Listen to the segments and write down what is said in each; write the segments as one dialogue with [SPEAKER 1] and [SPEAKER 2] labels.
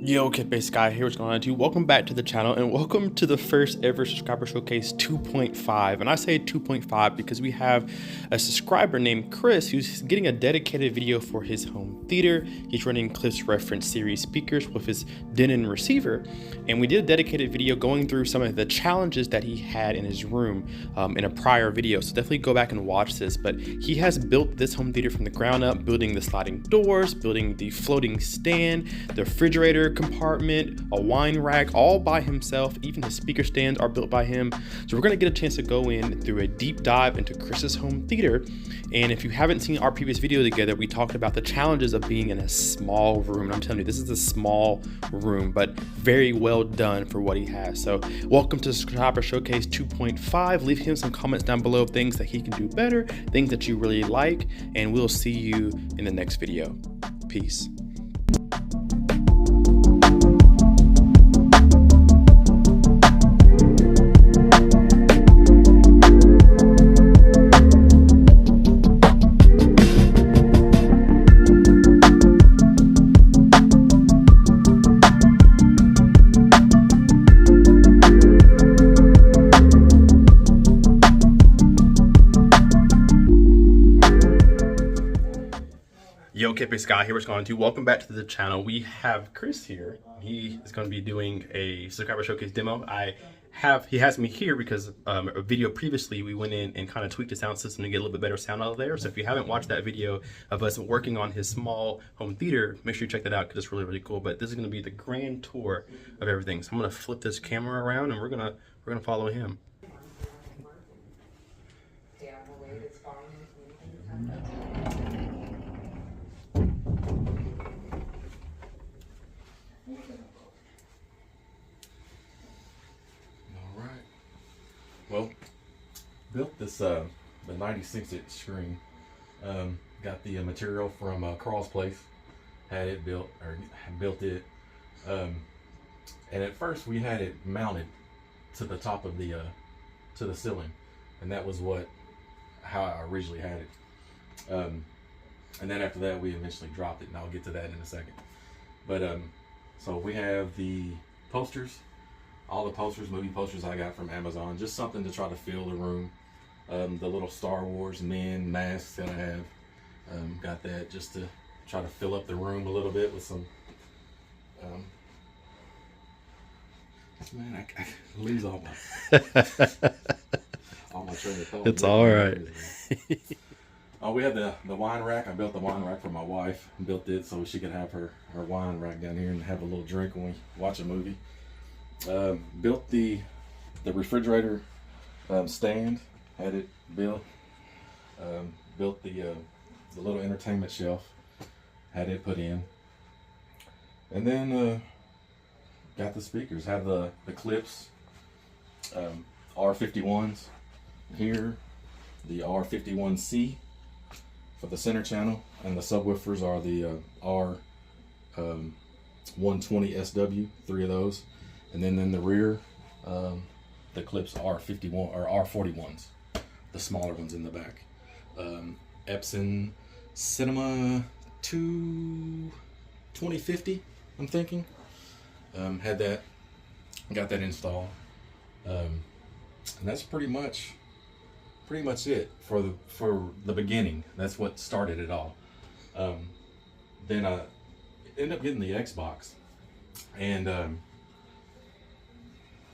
[SPEAKER 1] Yo, Kid-Based Guy here, what's going on YouTube? Welcome back to the channel and welcome to the first ever subscriber showcase 2.5. And I say 2.5 because we have a subscriber named Chris who's getting a dedicated video for his home theater. He's running Cliff's Reference series speakers with his Denon receiver. And we did a dedicated video going through some of the challenges that he had in his room in a prior video. So definitely go back and watch this. But he has built this home theater from the ground up, building the sliding doors, building the floating stand, the refrigerator compartment, a wine rack, all by himself. Even his speaker stands are built by him. So we're gonna get a chance to go in through a deep dive into Chris's home theater. And if you haven't seen our previous video together, we talked about the challenges of being in a small room. And I'm telling you, this is a small room, but very well done for what he has. So welcome to Subscriber Showcase 2.5. Leave him some comments down below of things that he can do better, things that you really like, and we'll see you in the next video. Peace. Yo, Kid-Based Guy here, what's going on YouTube? Welcome back to the channel. We have Chris here. He is going to be doing a subscriber showcase demo. He has me here because a video previously we went in and kind of tweaked the sound system to get a little bit better sound out of there. So if you haven't watched that video of us working on his small home theater, make sure you check that out because it's really, really cool. But this is going to be the grand tour of everything. So I'm going to flip this camera around and we're gonna follow him.
[SPEAKER 2] Well, built this the 96-inch screen. Got the material from Carl's Place. Had it built, or built it. And at first we had it mounted to the top of the to the ceiling, and that was how I originally had it. And then after that we eventually dropped it, and I'll get to that in a second. But so we have the posters. All the posters, movie posters I got from Amazon, just something to try to fill the room. The little Star Wars men masks that I have, got that just to try to fill up the room a little bit with some, man, I lose all my, all my train of thought.
[SPEAKER 1] It's all right.
[SPEAKER 2] Oh, we have the wine rack. I built the wine rack for my wife. Built it so she could have her wine rack down here and have a little drink when we watch a movie. Built the refrigerator stand, had it built. Built the little entertainment shelf, had it put in. And then got the speakers, have the clips, R51s here, the R51C for the center channel, and the subwoofers are the R120SW, 3 of those. And then in the rear, the clips are R51 or R41s, the smaller ones in the back. Epson Cinema 2050, I'm thinking. Had that, got that installed, and that's pretty much it for the beginning. That's what started it all. Then I ended up getting the Xbox, and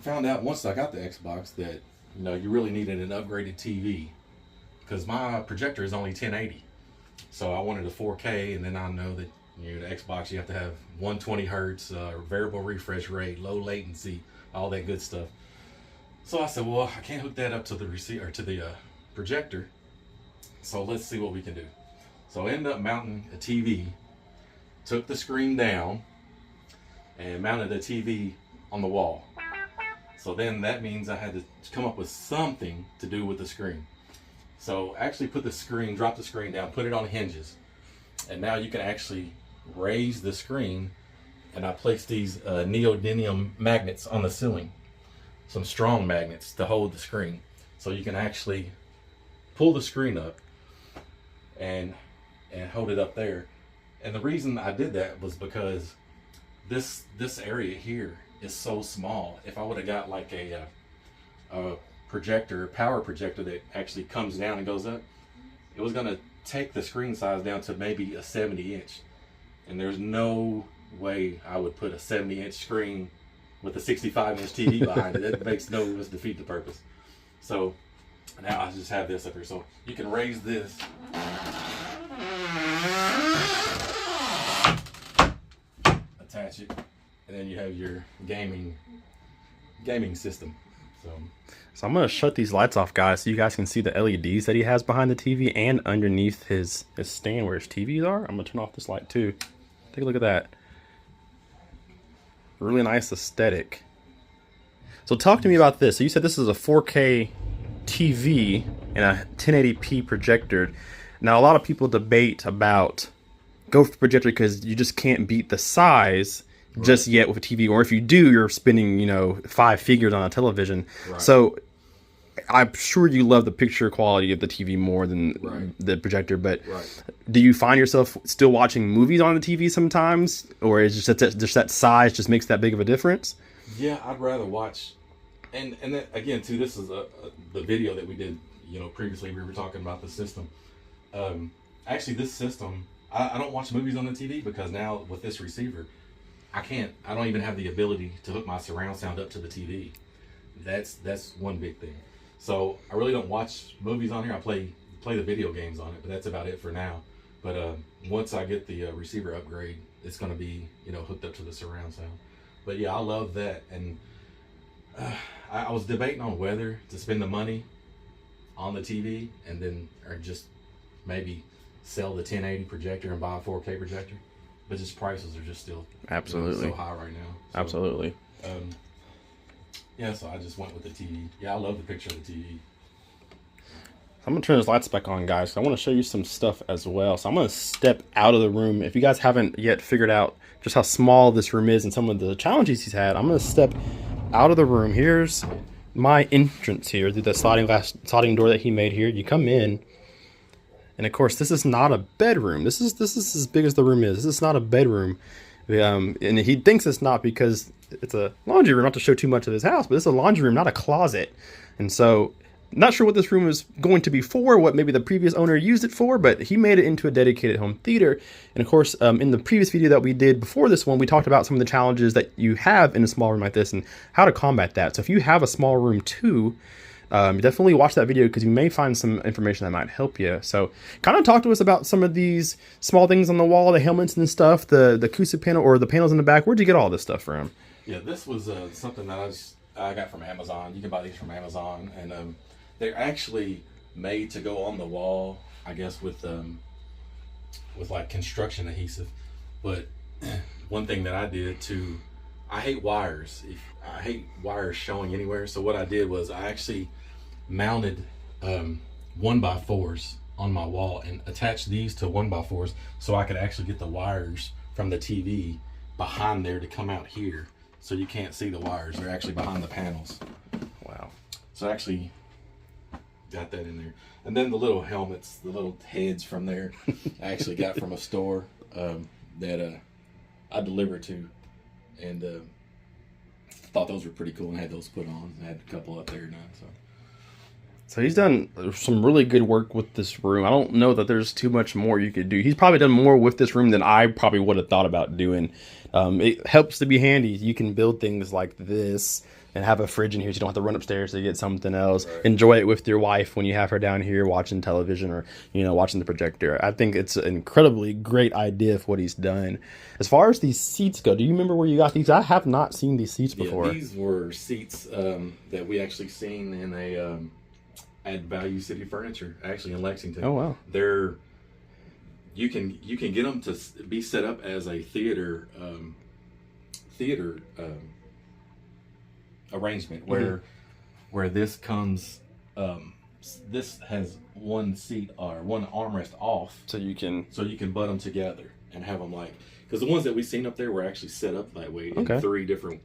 [SPEAKER 2] found out once I got the Xbox that you really needed an upgraded TV, because my projector is only 1080, so I wanted a 4K, and then I know that the Xbox, you have to have 120 hertz, variable refresh rate, low latency, all that good stuff. So I said, well, I can't hook that up to the receiver or to the projector, so let's see what we can do. So I ended up mounting a TV, took the screen down, and mounted the TV on the wall. So then that means I had to come up with something to do with the screen. So actually drop the screen down, put it on hinges. And now you can actually raise the screen, and I placed these neodymium magnets on the ceiling. Some strong magnets to hold the screen. So you can actually pull the screen up and hold it up there. And the reason I did that was because this area here is so small. If I would have got like a power projector that actually comes down and goes up, it was gonna take the screen size down to maybe a 70-inch. And there's no way I would put a 70-inch screen with a 65-inch TV behind it. It makes no, just defeat the purpose. So now I just have this up here. So you can raise this. Attach it, and then you have your gaming system. So
[SPEAKER 1] I'm gonna shut these lights off, guys, so you guys can see the LEDs that he has behind the TV and underneath his stand where his TVs are. I'm gonna turn off this light too. Take a look at that. Really nice aesthetic. So talk to me about this. So you said this is a 4K TV and a 1080p projector. Now a lot of people debate about go for projector because you just can't beat the size just yet with a TV, or if you do, you're spending, you know, 5 figures on a television.
[SPEAKER 2] Right.
[SPEAKER 1] So I'm sure you love the picture quality of the TV more than the projector, but do you find yourself still watching movies on the TV sometimes, or is just that size just makes that big of a difference?
[SPEAKER 2] Yeah, I'd rather watch, and then, again too, this is the video that we did, you know, previously. We were talking about the system. Actually, this system, I don't watch movies on the TV because now with this receiver, I don't even have the ability to hook my surround sound up to the TV. That's one big thing. So I really don't watch movies on here. I play the video games on it, but that's about it for now. But once I get the receiver upgrade, it's going to be, you know, hooked up to the surround sound. But yeah, I love that. And I was debating on whether to spend the money on the TV and then, or just maybe sell the 1080 projector and buy a 4K projector. But just prices are just still
[SPEAKER 1] absolutely,
[SPEAKER 2] you know, so high right now. So,
[SPEAKER 1] absolutely.
[SPEAKER 2] Yeah, so I just went with the TV. Yeah, I love the picture of the TV.
[SPEAKER 1] I'm going to turn those lights back on, guys. I want to show you some stuff as well. So I'm going to step out of the room. If you guys haven't yet figured out just how small this room is and some of the challenges he's had, I'm going to step out of the room. Here's my entrance here through the sliding door that he made here. You come in, and of course, this is not a bedroom. This is as big as the room is. This is not a bedroom. And he thinks it's not because it's a laundry room, not to show too much of his house, but it's a laundry room, not a closet. And so, not sure what this room is going to be for, what maybe the previous owner used it for, but he made it into a dedicated home theater. And of course, in the previous video that we did before this one, we talked about some of the challenges that you have in a small room like this and how to combat that. So if you have a small room too, definitely watch that video because you may find some information that might help you. So kind of talk to us about some of these small things on the wall, the helmets and stuff, the acoustic panel or the panels in the back. Where'd you get all this stuff from?
[SPEAKER 2] Yeah, this was something that I got from Amazon. You can buy these from Amazon, and they're actually made to go on the wall, I guess, with like construction adhesive. But one thing that I did too, I hate wires. I hate wires showing anywhere. So what I did was I actually mounted 1x4s on my wall and attached these to 1x4s so I could actually get the wires from the TV behind there to come out here. So you can't see the wires. They're actually behind the panels.
[SPEAKER 1] Wow.
[SPEAKER 2] So I actually got that in there. And then the little helmets, the little heads from there, I actually got from a store that I delivered to. And thought those were pretty cool and had those put on. I had a couple up there now.
[SPEAKER 1] So he's done some really good work with this room. I don't know that there's too much more you could do. He's probably done more with this room than I probably would have thought about doing. It helps to be handy. You can build things like this and have a fridge in here so you don't have to run upstairs to get something else. Right. Enjoy it with your wife when you have her down here watching television or, you know, watching the projector. I think it's an incredibly great idea for what he's done. As far as these seats go, do you remember where you got these? I have not seen these seats before.
[SPEAKER 2] Yeah, these were seats that we actually seen in a at Value City Furniture, actually in Lexington.
[SPEAKER 1] Oh wow!
[SPEAKER 2] They're you can get them to be set up as a theater arrangement where this comes. This has one seat or one armrest off,
[SPEAKER 1] so you can
[SPEAKER 2] butt them together and have them like, because the ones that we seen up there were actually set up that way in three different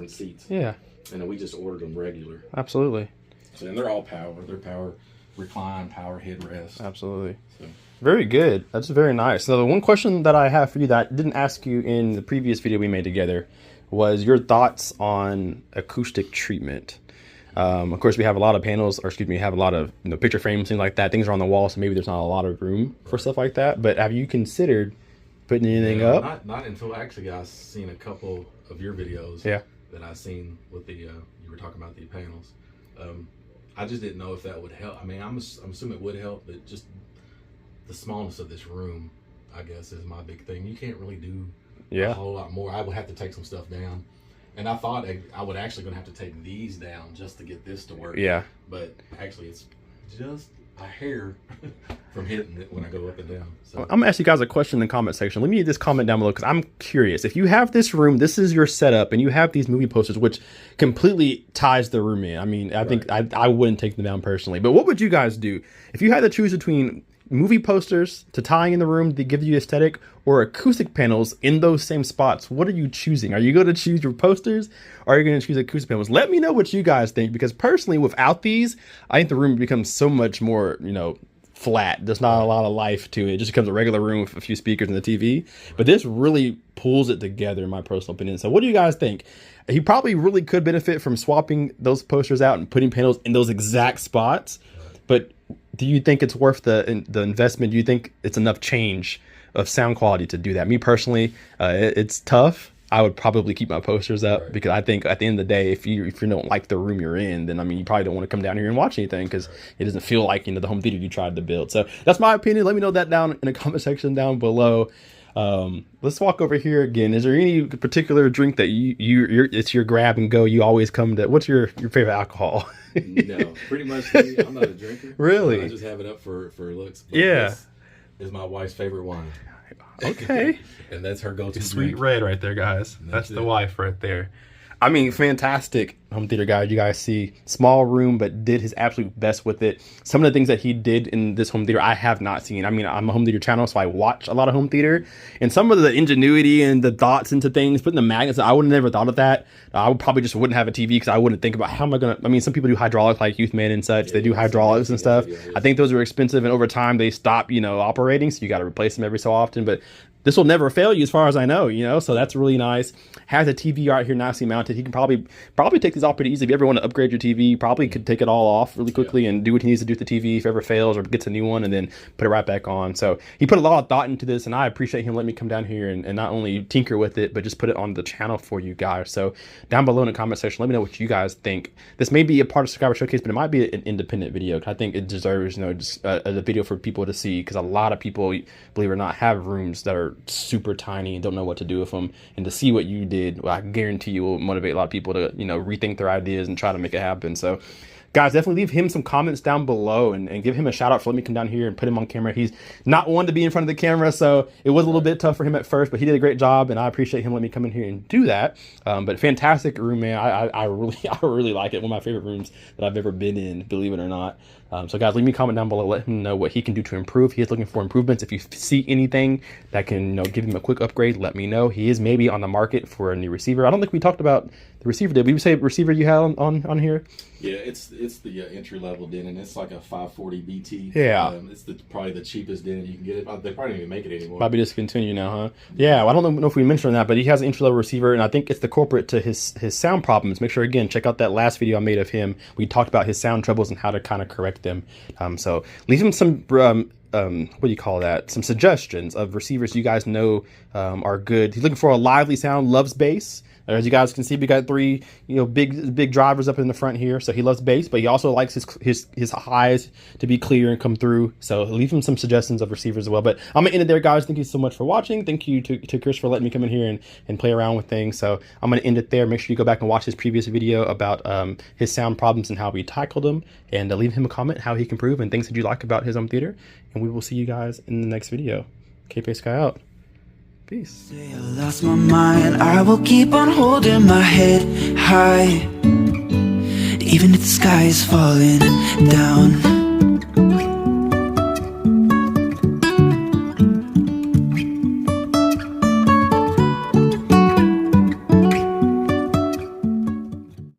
[SPEAKER 2] seats.
[SPEAKER 1] Yeah,
[SPEAKER 2] and then we just ordered them regular.
[SPEAKER 1] Absolutely.
[SPEAKER 2] So, and they're all power. They're power recline, power headrest.
[SPEAKER 1] Absolutely.
[SPEAKER 2] So.
[SPEAKER 1] Very good. That's very nice. So the one question that I have for you that I didn't ask you in the previous video we made together was your thoughts on acoustic treatment. Of course, we have a lot of panels, or excuse me, we have a lot of picture frames, things like that. Things are on the wall, so maybe there's not a lot of room for stuff like that. But have you considered putting anything up?
[SPEAKER 2] Not until actually I've seen a couple of your videos.
[SPEAKER 1] Yeah.
[SPEAKER 2] That I've seen with the you were talking about the panels. I just didn't know if that would help. I mean, I'm assuming it would help, but just the smallness of this room, I guess, is my big thing. You can't really do a whole lot more. I would have to take some stuff down. And I thought I would actually going to have to take these down just to get this to work.
[SPEAKER 1] Yeah.
[SPEAKER 2] But actually, it's just a hair from hitting it when I go up and down. So
[SPEAKER 1] I'm gonna ask you guys a question in the comment section. Let me just comment down below because I'm curious. If you have this room, this is your setup, and you have these movie posters, which completely ties the room in. I mean, I think I wouldn't take them down personally. But what would you guys do if you had to choose between movie posters to tie in the room to give you aesthetic, or acoustic panels in those same spots? What are you choosing? Are you going to choose your posters, or are you going to choose acoustic panels? Let me know what you guys think, because personally, without these, I think the room becomes so much more, flat. There's not a lot of life to it. It just becomes a regular room with a few speakers and the TV. But this really pulls it together, in my personal opinion. So what do you guys think? He probably really could benefit from swapping those posters out and putting panels in those exact spots. But do you think it's worth the investment? Do you think it's enough change of sound quality to do that? Me personally, it's tough. I would probably keep my posters up because I think at the end of the day, if you don't like the room you're in, then you probably don't want to come down here and watch anything because it doesn't feel like the home theater you tried to build. So that's my opinion. Let me know that down in the comment section down below. Let's walk over here again. Is there any particular drink that it's your grab and go? You always come to. What's your favorite alcohol?
[SPEAKER 2] No, pretty much. I'm not a drinker.
[SPEAKER 1] Really?
[SPEAKER 2] I just have it up for looks. But
[SPEAKER 1] yeah.
[SPEAKER 2] This is my wife's favorite wine.
[SPEAKER 1] Okay.
[SPEAKER 2] And that's her go-to
[SPEAKER 1] Sweet
[SPEAKER 2] drink.
[SPEAKER 1] red right there, guys. That's the
[SPEAKER 2] it.
[SPEAKER 1] wife right there. I mean, fantastic home theater guide. You guys see, small room, but did his absolute best with it. Some of the things that he did in this home theater, I have not seen. I mean, I'm a home theater channel, so I watch a lot of home theater. And some of the ingenuity and the thoughts into things, putting the magnets, I would have never thought of that. I would probably just wouldn't have a TV because I wouldn't think about how am I going to, I mean, some people do hydraulics like Youth Man and such. They do hydraulics and stuff. I think those are expensive, and over time they stop, operating. So you got to replace them every so often. But this will never fail you as far as I know, so that's really nice. Has a TV right here nicely mounted. He can probably take these off pretty easily. If you ever want to upgrade your TV, you probably could take it all off really quickly and do what he needs to do with the TV if it ever fails or gets a new one, and then put it right back on. So he put a lot of thought into this, and I appreciate him letting me come down here and not only tinker with it, but just put it on the channel for you guys. So down below in the comment section, let me know what you guys think. This may be a part of Subscriber Showcase, but it might be an independent video. I think it deserves, just a video for people to see, because a lot of people, believe it or not, have rooms that are super tiny and don't know what to do with them, and to see what you did, well, I guarantee you will motivate a lot of people to rethink their ideas and try to make it happen. So guys, definitely leave him some comments down below and give him a shout out for letting me come down here and put him on camera. He's not one to be in front of the camera, so it was a little bit tough for him at first, but he did a great job, and I appreciate him letting me come in here and do that. But fantastic room, man. I really like it. One of my favorite rooms that I've ever been in, believe it or not. So guys, leave me a comment down below. Let him know what he can do to improve. He is looking for improvements. If you see anything that can give him a quick upgrade, let me know. He is maybe on the market for a new receiver. I don't think we talked about the receiver. Did we say receiver you had on here?
[SPEAKER 2] Yeah, it's the entry level Denon. It's like a 540 BT.
[SPEAKER 1] Yeah,
[SPEAKER 2] it's probably the cheapest Denon you can get. They probably don't even make it anymore.
[SPEAKER 1] Probably discontinue now, huh? Yeah, well, I don't know if we mentioned that, but he has an entry level receiver, and I think it's the culprit to his sound problems. Make sure again check out that last video I made of him. We talked about his sound troubles and how to kind of correct them. So leave him some what do you call that? Some suggestions of receivers you guys know are good. He's looking for a lively sound, loves bass. As you guys can see, we got three, big drivers up in the front here. So he loves bass, but he also likes his highs to be clear and come through. So leave him some suggestions of receivers as well. But I'm gonna end it there, guys. Thank you so much for watching. Thank you to Chris for letting me come in here and play around with things. So I'm gonna end it there. Make sure you go back and watch his previous video about his sound problems and how we tackled them. And leave him a comment how he can improve and things that you like about his home theater. And we will see you guys in the next video. KP Sky out. Peace.
[SPEAKER 3] I lost my mind. I will keep on holding my head high, even if the sky is falling down.